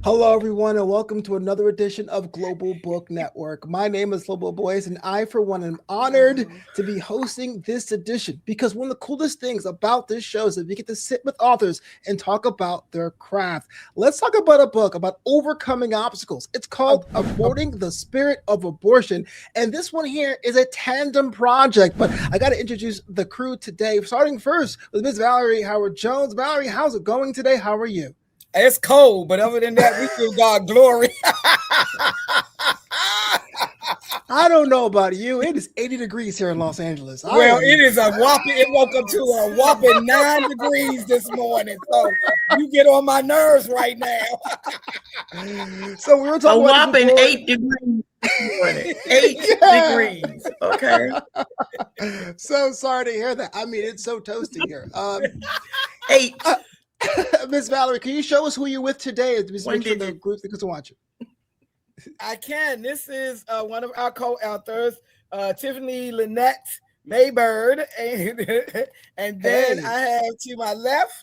Hello, everyone, and welcome to another edition of Global Book Network. My name is Global Boys, and I, for one, am honored to be hosting this edition because one of the coolest things about this show is that we get to sit with authors and talk about their craft. Let's talk about a book about overcoming obstacles. It's called Aborting the Spirit of Abortion, and this one here is a tandem project. But I got to introduce the crew today, starting first with Miss Valerie Howard-Jones. Valerie, how's it going today? How are you? It's cold, but other than that, we give God glory. I don't know about you. It is 80 degrees here in Los Angeles. It is a whopping, it woke up to a whopping 9 degrees this morning. So you get on my nerves right now. So we were talking a whopping 8 degrees this morning. 8 degrees. Okay. So sorry to hear that. I mean, it's so toasty here. 8. Miss Valerie, can you show us who you're with today? Just make sure the group thinks to watch it. I can. This is one of our co-authors, Tiffanylynette May-Byrd, and then I have to my left,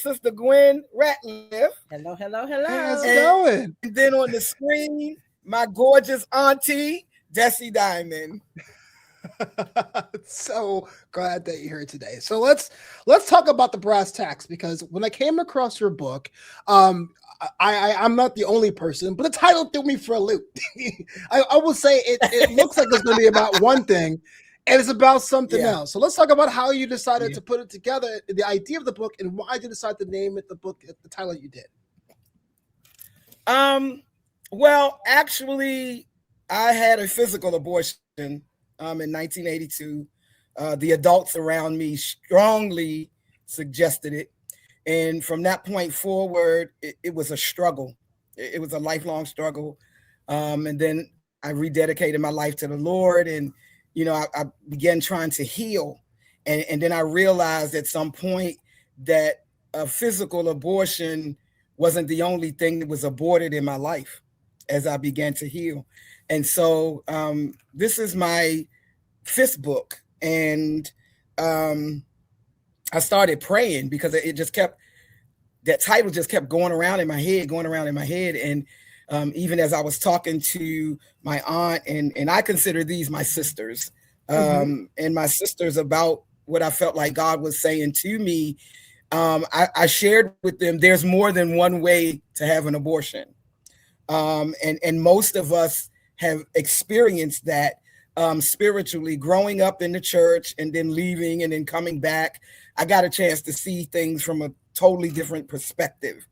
Sister Gwen Ratliff. Hello, hello, Hey, hello. how's it going? And then on the screen, my gorgeous auntie, Dessie Diamond. So glad that you're here today. So let's talk about the brass tacks, because when I came across your book, I'm not the only person, but the title threw me for a loop. I will say it looks like it's going to be about one thing, and it's about something else. So let's talk about how you decided to put it together, the idea of the book, and why you decided to name it the title you did. Well, actually, I had a physical abortion in 1982. The adults around me strongly suggested it. And from that point forward, it was a struggle. It was a lifelong struggle. And then I rededicated my life to the Lord. And, I began trying to heal. And then I realized at some point that a physical abortion wasn't the only thing that was aborted in my life as I began to heal. And so this is my 5th book. And I started praying because that title just kept going around in my head. And even as I was talking to my aunt, and I consider these my sisters, and my sisters about what I felt like God was saying to me, I shared with them, there's more than one way to have an abortion. And most of us have experienced that spiritually, growing up in the church and then leaving and then coming back. I got a chance to see things from a totally different perspective.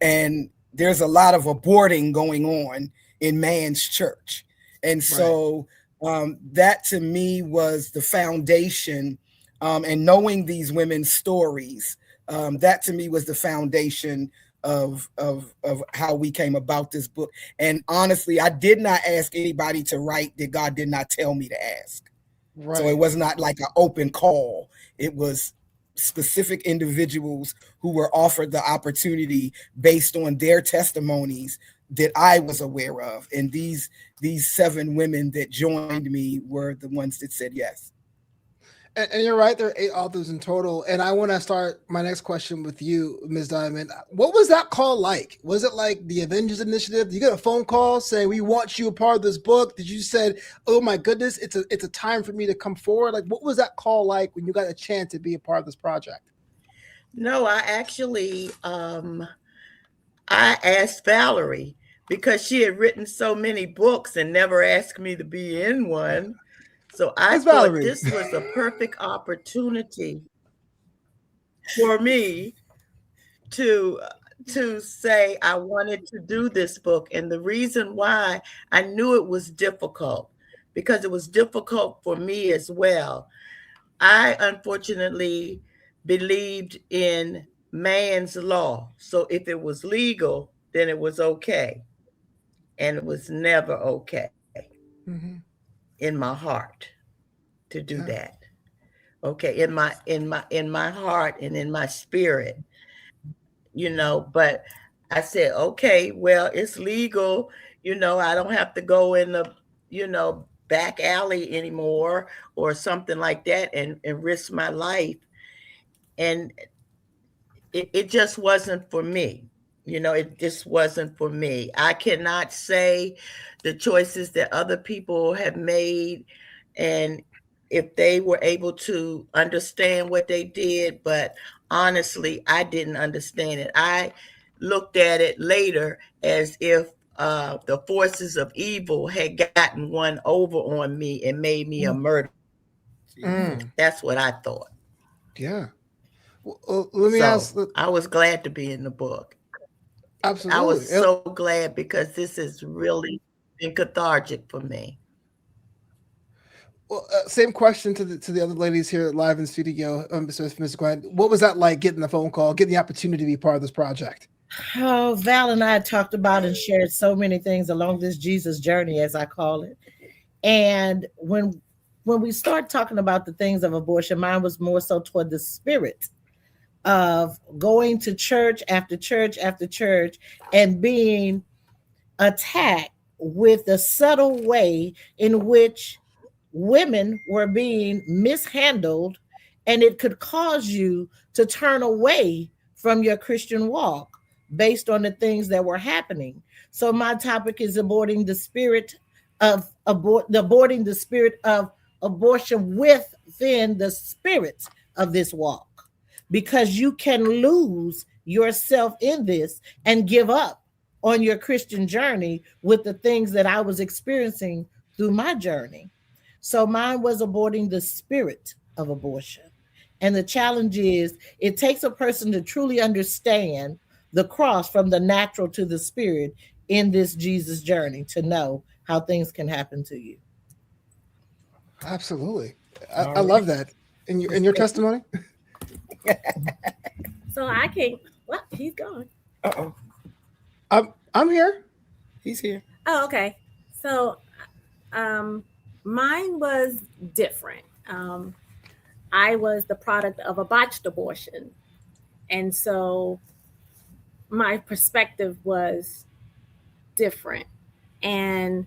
And there's a lot of aborting going on in man's church. And so that to me was the foundation, and knowing these women's stories, that to me was the foundation of how we came about this book. And honestly, I did not ask anybody to write that God did not tell me to ask. Right. So it was not like an open call. It was specific individuals who were offered the opportunity based on their testimonies that I was aware of. And these 7 women that joined me were the ones that said yes. And you're right, there are 8 authors in total. And I want to start my next question with you, Ms. Diamond. What was that call like? Was it like the Avengers Initiative? Did you get a phone call saying, we want you a part of this book? Did you said, oh my goodness, it's a time for me to come forward? Like, what was that call like when you got a chance to be a part of this project? No, I actually, I asked Valerie because she had written so many books and never asked me to be in one. So I thought this was a perfect opportunity for me to say I wanted to do this book. And the reason why, I knew it was difficult because it was difficult for me as well. I unfortunately believed in man's law. So if it was legal, then it was okay. And it was never okay. In my heart to do that. Okay, in my heart and in my spirit, but I said, okay, well, it's legal, I don't have to go in the back alley anymore or something like that and risk my life. And it just wasn't for me. It just wasn't for me. I cannot say the choices that other people have made and if they were able to understand what they did, but honestly, I didn't understand it. I looked at it later as if the forces of evil had gotten one over on me and made me a murderer. That's what I thought. Yeah. Well, let me So ask. I was glad to be in the book. Absolutely. I was so glad because this has really been cathartic for me. Well, same question to the other ladies here live in studio, Ms. Gwen. What was that like, getting the phone call, getting the opportunity to be part of this project? Oh, Val and I talked about and shared so many things along this Jesus journey, as I call it. And when we start talking about the things of abortion, mine was more so toward the spirit of going to church after church after church and being attacked with the subtle way in which women were being mishandled, and it could cause you to turn away from your Christian walk based on the things that were happening. So my topic is aborting the spirit of aborting the spirit of abortion within the spirit of this walk, because you can lose yourself in this and give up on your Christian journey with the things that I was experiencing through my journey. So mine was aborting the spirit of abortion. And the challenge is it takes a person to truly understand the cross from the natural to the spirit in this Jesus journey to know how things can happen to you. Absolutely. I love that. In your testimony? So I can, what? He's gone. Uh-oh. I'm here. He's here. Oh, okay. So mine was different. I was the product of a botched abortion. And so my perspective was different. And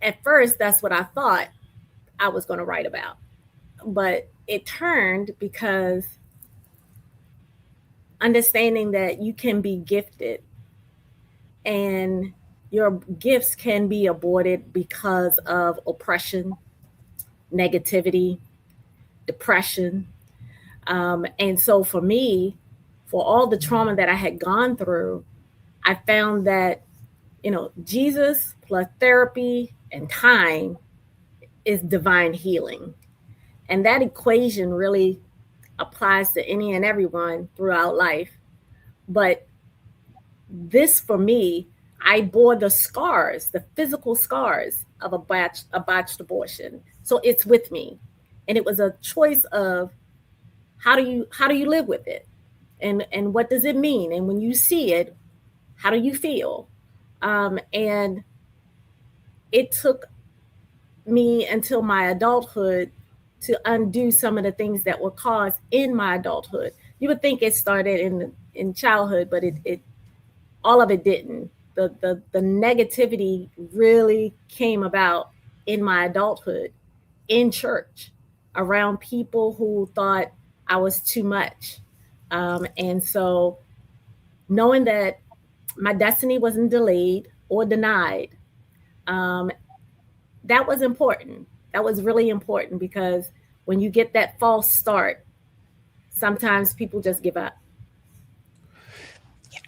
at first, that's what I thought I was going to write about. But it turned because understanding that you can be gifted and your gifts can be aborted because of oppression, negativity, depression. And so for me, for all the trauma that I had gone through, I found that, Jesus plus therapy and time is divine healing. And that equation really applies to any and everyone throughout life. But this, for me, I bore the scars, the physical scars of a botched abortion. So it's with me. And it was a choice of how do you live with it? And what does it mean? And when you see it, how do you feel? And it took me until my adulthood to undo some of the things that were caused in my adulthood. You would think it started in childhood, but it all of it didn't. The negativity really came about in my adulthood, in church, around people who thought I was too much. And so knowing that my destiny wasn't delayed or denied, that was important. That was really important, because when you get that false start, sometimes people just give up.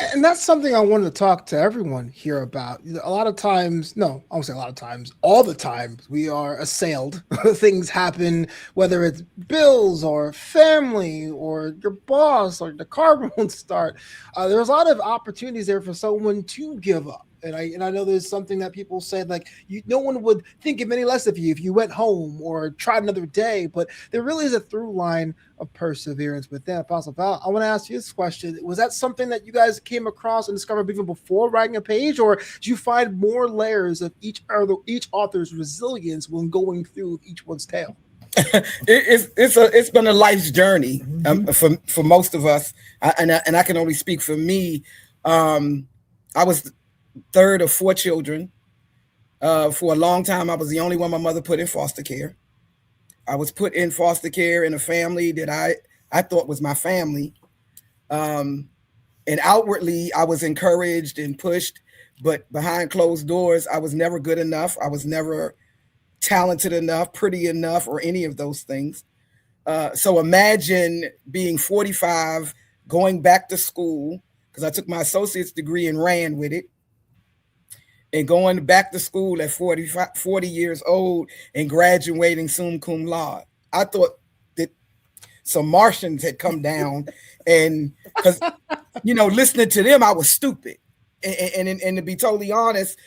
And that's something I wanted to talk to everyone here about. A lot of times, no, I won't say a lot of times, all the time, we are assailed. Things happen, whether it's bills or family or your boss or the car won't start. There's a lot of opportunities there for someone to give up. And I know there's something that people say, like, no one would think of any less of you if you went home or tried another day. But there really is a through line of perseverance with that. Apostle Val, I want to ask you this question. Was that something that you guys came across and discovered even before writing a page, or did you find more layers of each author's resilience when going through each one's tale? It's been a life's journey for most of us, and I can only speak for me. I was third of four children. For a long time, I was the only one my mother put in foster care. I was put in foster care in a family that I thought was my family. And outwardly, I was encouraged and pushed, but behind closed doors, I was never good enough. I was never talented enough, pretty enough, or any of those things. So imagine being 45, going back to school, because I took my associate's degree and ran with it, and going back to school at 40 years old and graduating summa cum laude. I thought that some Martians had come down, and because, listening to them, I was stupid. And to be totally honest,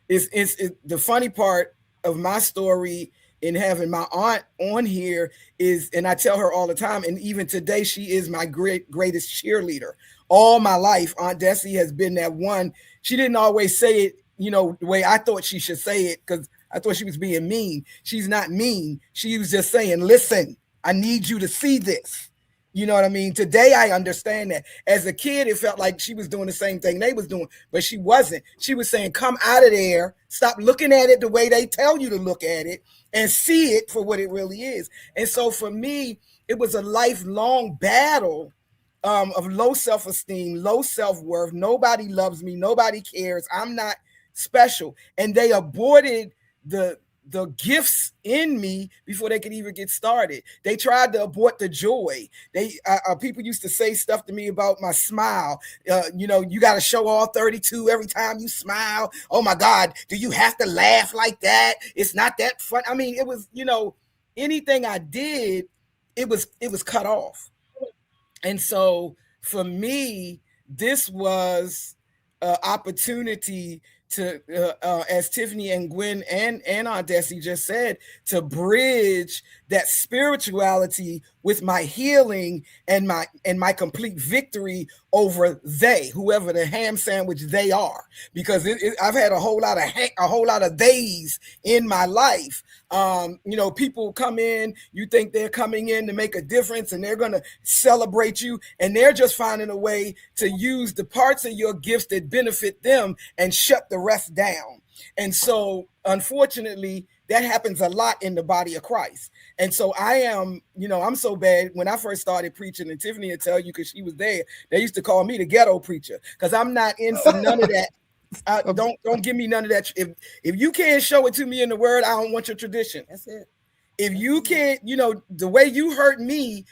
is the funny part of my story in having my aunt on here is, and I tell her all the time, and even today, she is my greatest cheerleader. All my life, Aunt Dessie has been that one. She didn't always say it, the way I thought she should say it, because I thought she was being mean. She's not mean. She was just saying, listen, I need you to see this. You know what I mean? Today, I understand that. As a kid, it felt like she was doing the same thing they was doing, but she wasn't. She was saying, come out of there, stop looking at it the way they tell you to look at it, and see it for what it really is. And so for me, it was a lifelong battle of low self-esteem, low self-worth. Nobody loves me. Nobody cares. I'm not special. And they aborted the gifts in me before they could even get started. They tried to abort the joy. People used to say stuff to me about my smile. You got to show all 32 every time you smile. Oh my God, do you have to laugh like that? It's not that fun. I mean, it was, anything I did, it was cut off. And so for me, this was an opportunity to, as Tiffany and Gwen and Aunt Dessie just said, to bridge that spirituality with my healing and my complete victory over whoever the ham sandwich they are, because I've had a whole lot of theys in my life. People come in, you think they're coming in to make a difference and they're going to celebrate you, and they're just finding a way to use the parts of your gifts that benefit them and shut the rest down. And so, unfortunately, that happens a lot in the body of Christ. And so I am, I'm so bad. When I first started preaching, and Tiffany will tell you, because she was there, they used to call me the ghetto preacher, because I'm not in for none of that. Don't give me none of that. If you can't show it to me in the word, I don't want your tradition. That's it. If you can't, the way you hurt me,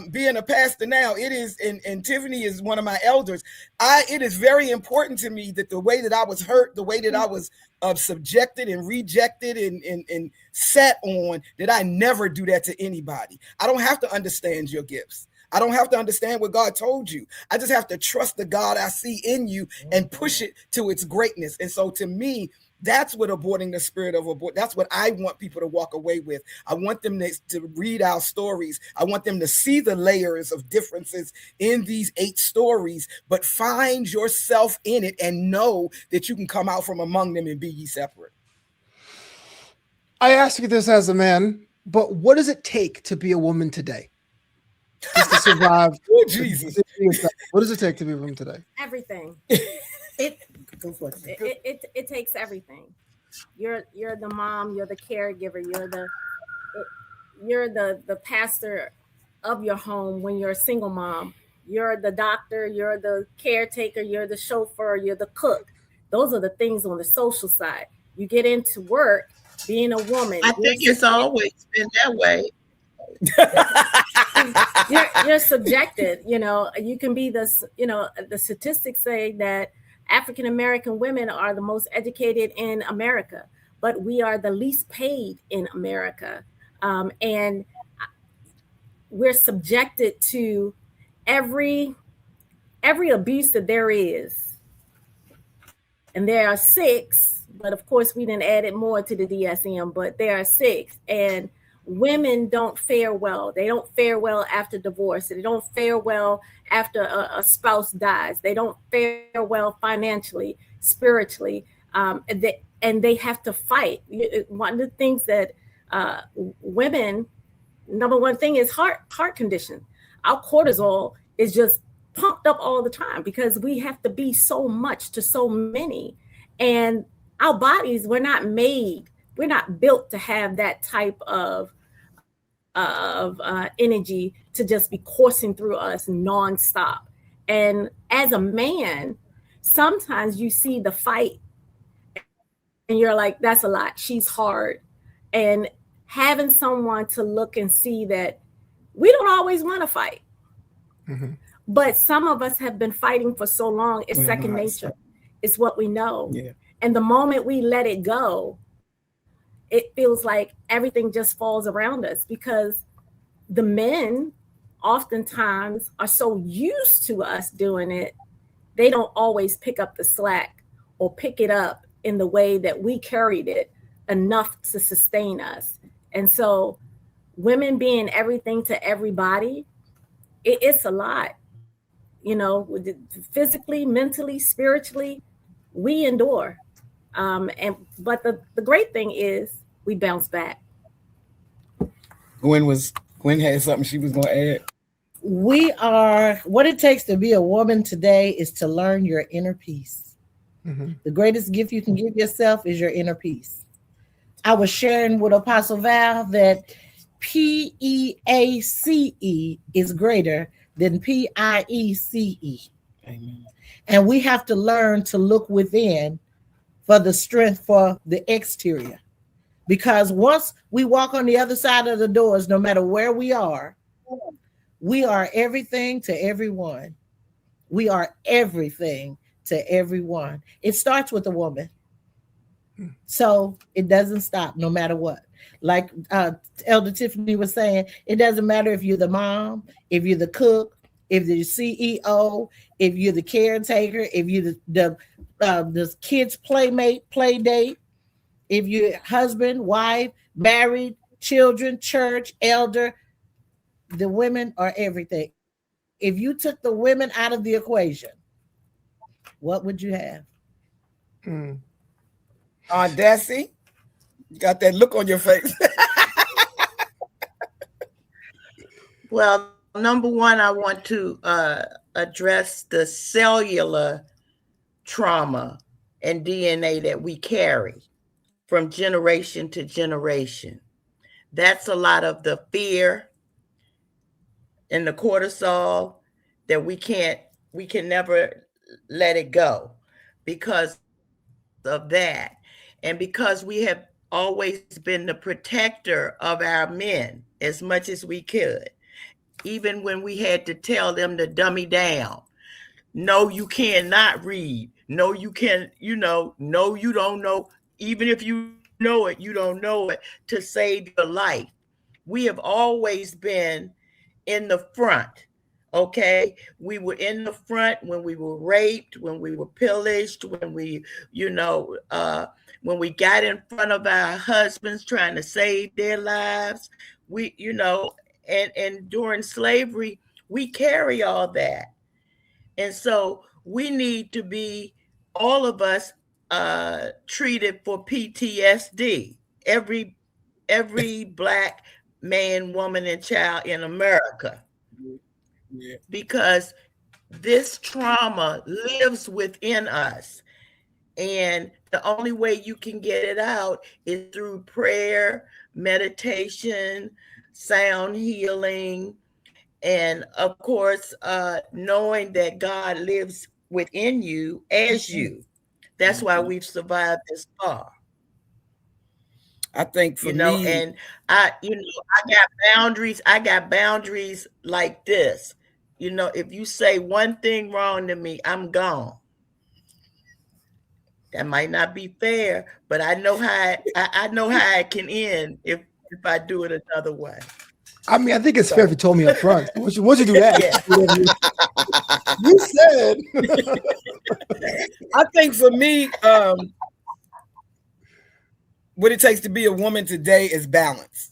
being a pastor now, it is, and Tiffany is one of my elders. It is very important to me that the way that I was hurt, the way that I was subjected and rejected and sat on, that I never do that to anybody. I don't have to understand your gifts. I don't have to understand what God told you. I just have to trust the God I see in you and push it to its greatness. And so to me, that's what aborting the spirit of abort. That's what I want people to walk away with. I want them to read our stories. I want them to see the layers of differences in these 8 stories, but find yourself in it and know that you can come out from among them and be ye separate. I ask you this as a man, but what does it take to be a woman today? Just to survive. Oh, Jesus. What does it take to be a woman today? Everything. Go for it. It takes everything. You're the mom, you're the caregiver, you're the pastor of your home when you're a single mom. You're the doctor, you're the caretaker, you're the chauffeur, you're the cook. Those are the things on the social side. You get into work, being a woman. I think it's always been that way. You're subjected. You can be the statistics say that African American women are the most educated in America, but we are the least paid in America, and we're subjected to every abuse that there is. And there are 6, but of course we didn't add it more to the DSM, but there are 6. And women don't fare well. They don't fare well after divorce. They don't fare well after a spouse dies. They don't fare well financially, spiritually, and they have to fight. One of the things that women, number one thing is heart condition. Our cortisol is just pumped up all the time because we have to be so much to so many, and our bodies, we're not built to have that type of energy to just be coursing through us nonstop. And as a man, sometimes you see the fight and you're like, that's a lot. She's hard. And having someone to look and see that we don't always want to fight. Mm-hmm. But some of us have been fighting for so long, it's second nature. It's what we know. Yeah. And the moment we let it go, it feels like everything just falls around us, because the men oftentimes are so used to us doing it, they don't always pick up the slack or pick it up in the way that we carried it enough to sustain us. And so women being everything to everybody, it's a lot, you know, physically, mentally, spiritually, we endure. But the great thing is we bounce back. Gwen had something she was going to add. What it takes to be a woman today is to learn your inner peace. Mm-hmm. The greatest gift you can give yourself is your inner peace. I was sharing with Apostle Val that PEACE is greater than PIECE. Amen. And we have to learn to look within for the strength for the exterior. Because once we walk on the other side of the doors, no matter where we are everything to everyone. We are everything to everyone. It starts with a woman. So it doesn't stop no matter what. Like Elder Tiffany was saying, it doesn't matter if you're the mom, if you're the cook, if you're the CEO, if you're the caretaker, if you're the kid's playmate, play date, if you're husband, wife, married, children, church, elder, the women are everything. If you took the women out of the equation, what would you have? Dessie, you got that look on your face. Well, number one, I want to address the cellular trauma and DNA that we carry from generation to generation. That's a lot of the fear and the cortisol that we can never let it go because of that. And because we have always been the protector of our men as much as we could, even when we had to tell them to dummy down. No, you cannot read. No, you can, no, you don't know. Even if you know it, you don't know it to save your life. We have always been in the front. Okay, we were in the front when we were raped, when we were pillaged, when we, when we got in front of our husbands trying to save their lives. We, and during slavery, we carry all that. And so we need to be, all of us, treated for PTSD. Every Black man, woman, and child in America. Yeah. Because this trauma lives within us. And the only way you can get it out is through prayer, meditation, sound healing, and of course, knowing that God lives within you as you. That's why we've survived this far. I think for me, and I got boundaries. I got boundaries like this. If you say one thing wrong to me, I'm gone. That might not be fair, but I know how I know how it can end if I do it another way. I mean, I think it's fair if you told me up front. Once you do that, you said. I think for me, what it takes to be a woman today is balance.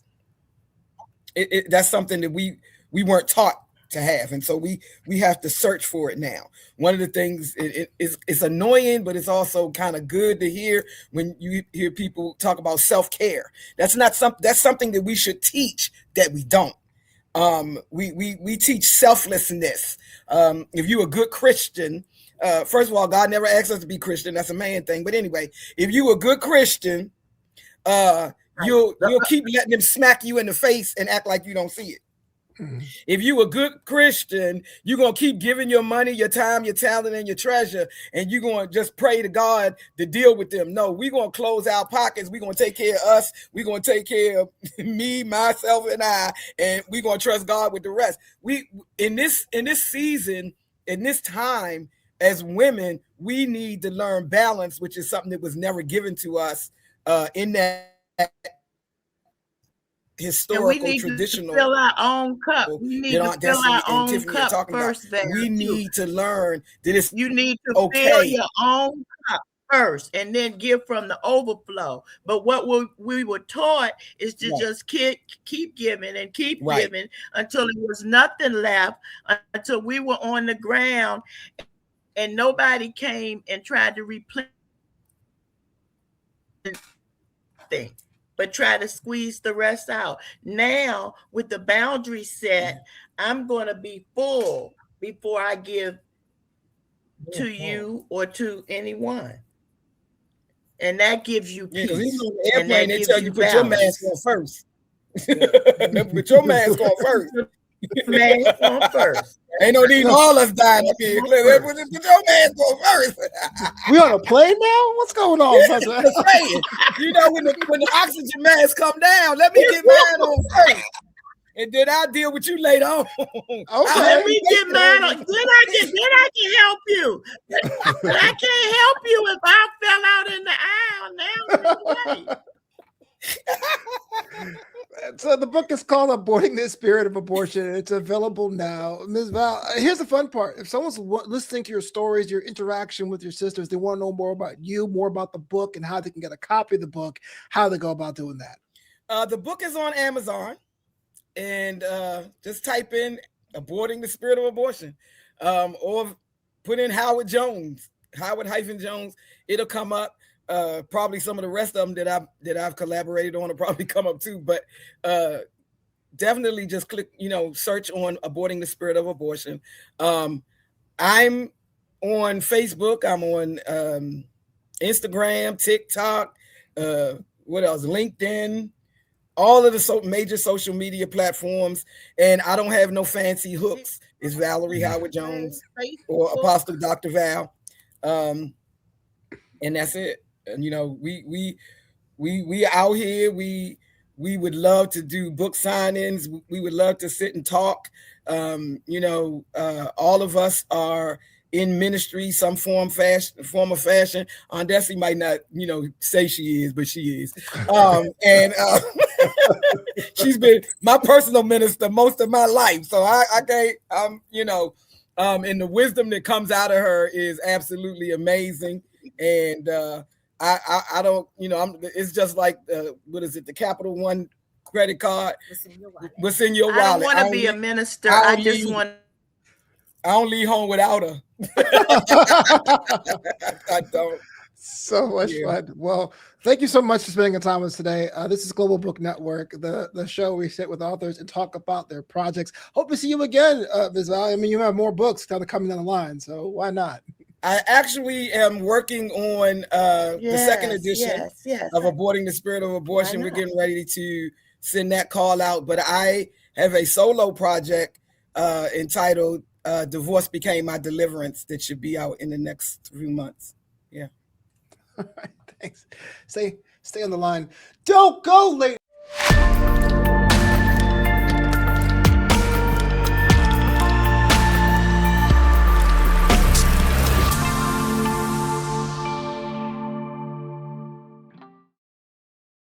That's something that we weren't taught to have, and so we have to search for it now. One of the things it's annoying, but it's also kind of good to hear when you hear people talk about self-care. That's something that we should teach that we don't. We teach selflessness. If you're a good Christian, first of all, God never asked us to be Christian. That's a man thing. But anyway, if you're a good Christian, you'll keep letting them smack you in the face and act like you don't see it. If you a good Christian, you're going to keep giving your money, your time, your talent, and your treasure, and you're going to just pray to God to deal with them. No, we're going to close our pockets. We're going to take care of us. We're going to take care of me, myself, and I, and we're going to trust God with the rest. We in this season, in this time, as women, we need to learn balance, which is something that was never given to us in that historical, and we need traditional. To fill our own cup. We need to fill our own cup first. We need to learn that it's you need to fill your own cup first, and then give from the overflow. But what we were taught is to just keep giving and keep giving until there was nothing left, until we were on the ground, and nobody came and tried to replace things, but try to squeeze the rest out. Now, with the boundary set, I'm going to be full before I give to you or to anyone. And that gives you peace. Even on the airplane, they tell you put your mask on first. Put your mask on first. Mask on first. Ain't no need all us dying up here. Put your mask on first. We on a plane now? What's going on? You know, when the oxygen mask come down, let me get mine on first. And then I'll deal with you later on. Okay. Let me get mine on. Then I can help you. But I can't help you if I fell out in the aisle now. So the book is called Aborting the Spirit of Abortion. It's available now. Ms. Val, here's the fun part. If someone's listening to your stories, your interaction with your sisters, they want to know more about you, more about the book, and how they can get a copy of the book, how they go about doing that. The book is on Amazon. And just type in Aborting the Spirit of Abortion, or put in Howard-Jones, Howard-Jones. It'll come up. Probably some of the rest of them that I've collaborated on will probably come up too. But definitely just click, search on Aborting the Spirit of Abortion. I'm on Facebook. I'm on Instagram, TikTok. What else? LinkedIn. All of the major social media platforms, and I don't have no fancy hooks. It's Valerie Howard-Jones or Apostle Dr. Val, and that's it. And we out here. We would love to do book signings. We would love to sit and talk. All of us are in ministry, some form of fashion. Aunt Dessie might not, say she is, but she is. And she's been my personal minister most of my life. So I can't, and the wisdom that comes out of her is absolutely amazing. And I don't, it's just like, what is it? The Capital One credit card. What's in your wallet? I don't want to be a minister. I don't leave home without her. I don't. So much fun. Well, thank you so much for spending time with us today. This is Global Book Network, the show we sit with authors and talk about their projects. Hope to see you again, Ms. Val. I mean, you have more books kind of coming down the line, so why not? I actually am working on the second edition of Aborting the Spirit of Abortion. We're getting ready to send that call out, but I have a solo project entitled Divorce Became My Deliverance that should be out in the next few months. Yeah. All right, thanks. Stay on the line. Don't go late.